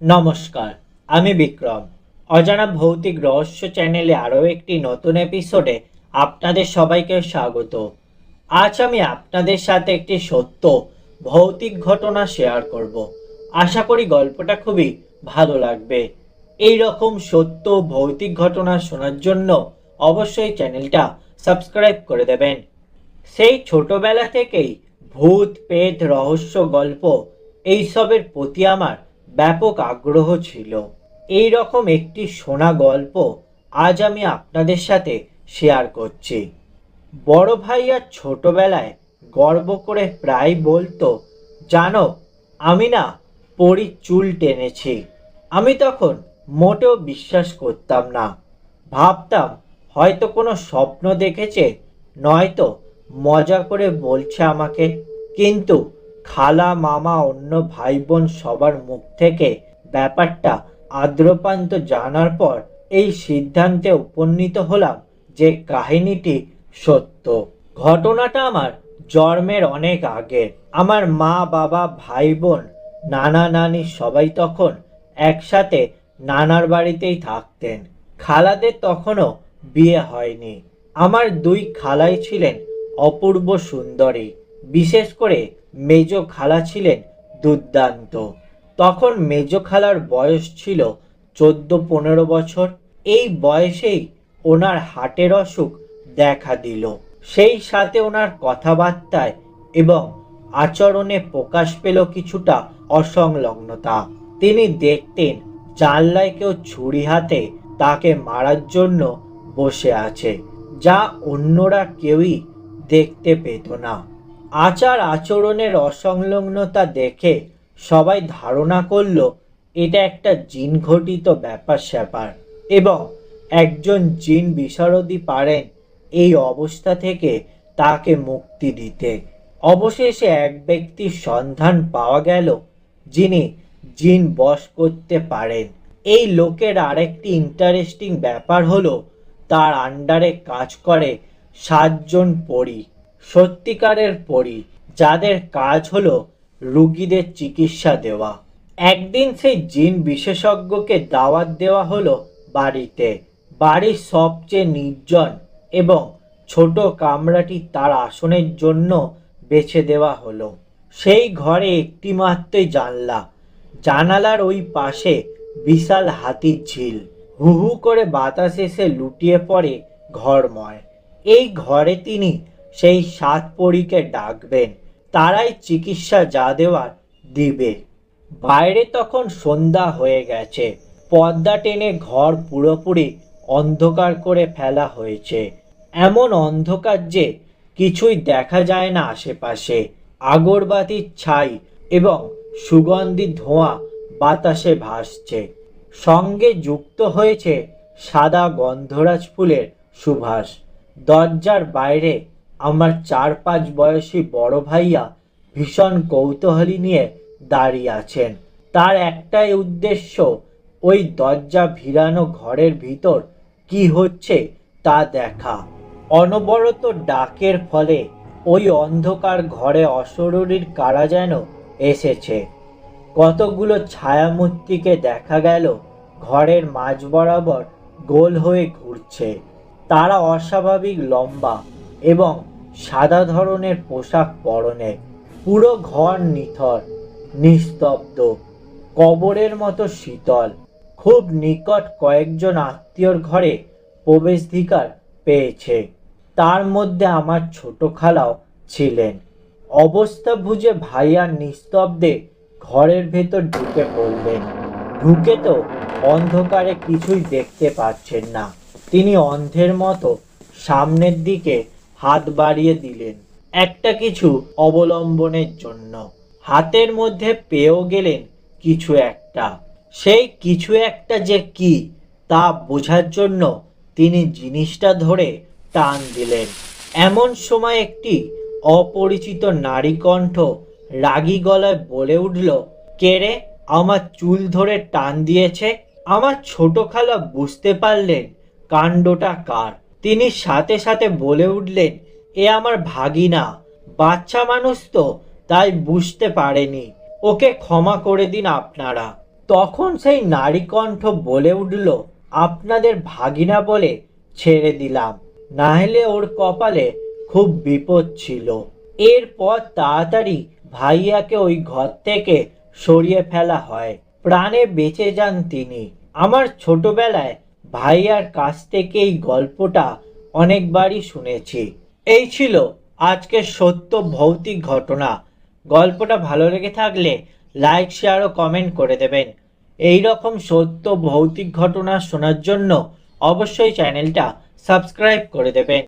নমস্কার, আমি বিক্রম। অজানা ভৌতিক রহস্য চ্যানেলে আরও একটি নতুন এপিসোডে আপনাদের সবাইকে স্বাগত। আজ আমি আপনাদের সাথে একটি সত্য ভৌতিক ঘটনা শেয়ার করব। আশা করি গল্পটা খুবই ভালো লাগবে। এই রকম সত্য ভৌতিক ঘটনা শোনার জন্য অবশ্যই চ্যানেলটা সাবস্ক্রাইব করে দেবেন। সেই ছোটবেলা থেকেই ভূত প্রেত রহস্য গল্প এইসবের প্রতি আমার ব্যাপক আগ্রহ ছিল। এই রকম একটি শোনা গল্প আজ আমি আপনাদের সাথে শেয়ার করছি। বড় ভাইয়া ছোটবেলায় গর্ব করে প্রায় বলতো, জানো আমি না পরীর চুল টেনেছি। আমি তখন মোটেও বিশ্বাস করতাম না। ভাবতাম হয়তো কোনো স্বপ্ন দেখেছে, নয়তো মজা করে বলছে আমাকে। কিন্তু খালা মামা অন্য ভাই বোন সবার মুখ থেকে ব্যাপারটা আদ্রপান্ত জানার পর এই সিদ্ধান্তে উপনীত হলাম যে কাহিনীটি সত্য। ঘটনাটা আমার জন্মের অনেক আগে। আমার মা বাবা ভাই বোন নানা নানি সবাই তখন একসাথে নানার বাড়িতেই থাকতেন। খালাদের তখনও বিয়ে হয়নি। আমার দুই খালাই ছিলেন অপূর্ব সুন্দরী, বিশেষ করে মেজ খালা ছিলেন দুর্দান্ত। তখন মেজ খালার বয়স ছিল 14-15 বছর। এই বয়সেই ওনার হার্টের অসুখ দেখা দিল। সেই সাথে ওনার কথাবার্তায় এবং আচরণে প্রকাশ পেল কিছুটা অসংলগ্নতা। তিনি দেখতেন জানলায় কেউ ছুরি হাতে তাকে মারার জন্য বসে আছে, যা অন্যরা কেউই দেখতে পেত না। আচার আচরণের অসংলগ্নতা দেখে সবাই ধারণা করল এটা একটা জিন ঘটিত ব্যাপার স্যাপার এবং একজন জিন বিশারদই পারেন এই অবস্থা থেকে তাকে মুক্তি দিতে। অবশেষে এক ব্যক্তির সন্ধান পাওয়া গেল যিনি জিন বশ করতে পারেন। এই লোকের আরেকটি ইন্টারেস্টিং ব্যাপার হলো তার আন্ডারে কাজ করে 7 জন পরী, সত্যিকারের পরী, যাদের কাজ হলো রুগীদের চিকিৎসা দেওয়া। একদিন সেই জিন বিশেষজ্ঞকে দাওয়াত দেওয়া হলো বাড়িতে। বাড়ির সবচেয়ে নির্জন এবং ছোট কামরাটি তার আসনের জন্য বেছে দেওয়া হলো। সেই ঘরে একটি মাত্রই জানলা। জানালার ওই পাশে বিশাল হাতির ঝিল। হু হু করে বাতাস এসে লুটিয়ে পড়ে ঘরময়। এই ঘরে তিনি সেই 7 পরীকে ডাকবেন, তারাই চিকিৎসা যা দেওয়ার দিবে। বাইরে তখন সন্ধ্যা হয়ে গেছে। পর্দা টেনে ঘর পুরোপুরি অন্ধকার করে ফেলা হয়েছে। এমন অন্ধকার যে কিছুই দেখা যায় না আশেপাশে। আগরবাতির ছাই এবং সুগন্ধি ধোঁয়া বাতাসে ভাসছে। সঙ্গে যুক্ত হয়েছে সাদা গন্ধরাজ ফুলের সুবাস। দরজার বাইরে আমার 4-5 বয়সী বড় ভাইয়া ভীষণ কৌতূহলী নিয়ে দাঁড়িয়ে আছেন। তার একটাই উদ্দেশ্য, ওই দরজা ভিড়ানো ঘরের ভিতর কি হচ্ছে তা দেখা। অনবরত ডাকের ফলে ওই অন্ধকার ঘরে অশরীরীর কারা যেন এসেছে। কতগুলো ছায়ামূর্তিকে দেখা গেল ঘরের মাঝ বরাবর গোল হয়ে ঘুরছে। তারা অস্বাভাবিক লম্বা এবং সাদা ধরনের পোশাক পরনে। পুরো ঘর নিথর, নিস্তব্ধ, কবরের মতো শীতল। খুব নিকট কয়েকজন আত্মীয়র ঘরে প্রবেশাধিকার পেয়েছে। তার মধ্যে আমার ছোট খালাও ছিলেন। অবস্থা বুঝে ভাইয়া নিস্তব্ধে ঘরের ভেতর ঢুকে পড়লেন। ঢুকে তো অন্ধকারে কিছুই দেখতে পাচ্ছেন না। তিনি অন্ধের মতো সামনের দিকে হাত বাড়িয়ে দিলেন একটা কিছু অবলম্বনের জন্য। হাতের মধ্যে পেয়েও গেলেন কিছু একটা। সেই কিছু একটা যে কি তা বোঝার জন্য তিনি জিনিসটা ধরে টান দিলেন। এমন সময় একটি অপরিচিত নারী কণ্ঠ রাগী গলায় বলে উঠল, কে রে আমার চুল ধরে টান দিয়েছে? আমার ছোট খালা বুঝতে পারলেন কাণ্ডটা কার। তিনি সাথে সাথে বলে উঠলেন, এ আমার ভাগিনা, বাচ্চা মানুষ তো, তাই বুঝতে পারেনি, ওকে ক্ষমা করে দিন আপনারা। তখন সেই নারী কণ্ঠ বলে উঠল, আপনাদের ভাগিনা বলে ছেড়ে দিলাম, না হলে ওর কপালে খুব বিপদ ছিল। এরপর তাড়াতাড়ি ভাইয়াকে ওই ঘর থেকে সরিয়ে ফেলা হয়, প্রাণে বেঁচে যান তিনি। আমার ছোটবেলায় ভাইয়ার কাছ থেকে এই গল্পটা অনেকবারই শুনেছি। এই ছিল আজকের সত্য ভৌতিক ঘটনা। গল্পটা ভালো লেগে থাকলে লাইক, শেয়ার ও কমেন্ট করে দেবেন। এই রকম সত্য ভৌতিক ঘটনা শোনার জন্য অবশ্যই চ্যানেলটা সাবস্ক্রাইব করে দেবেন।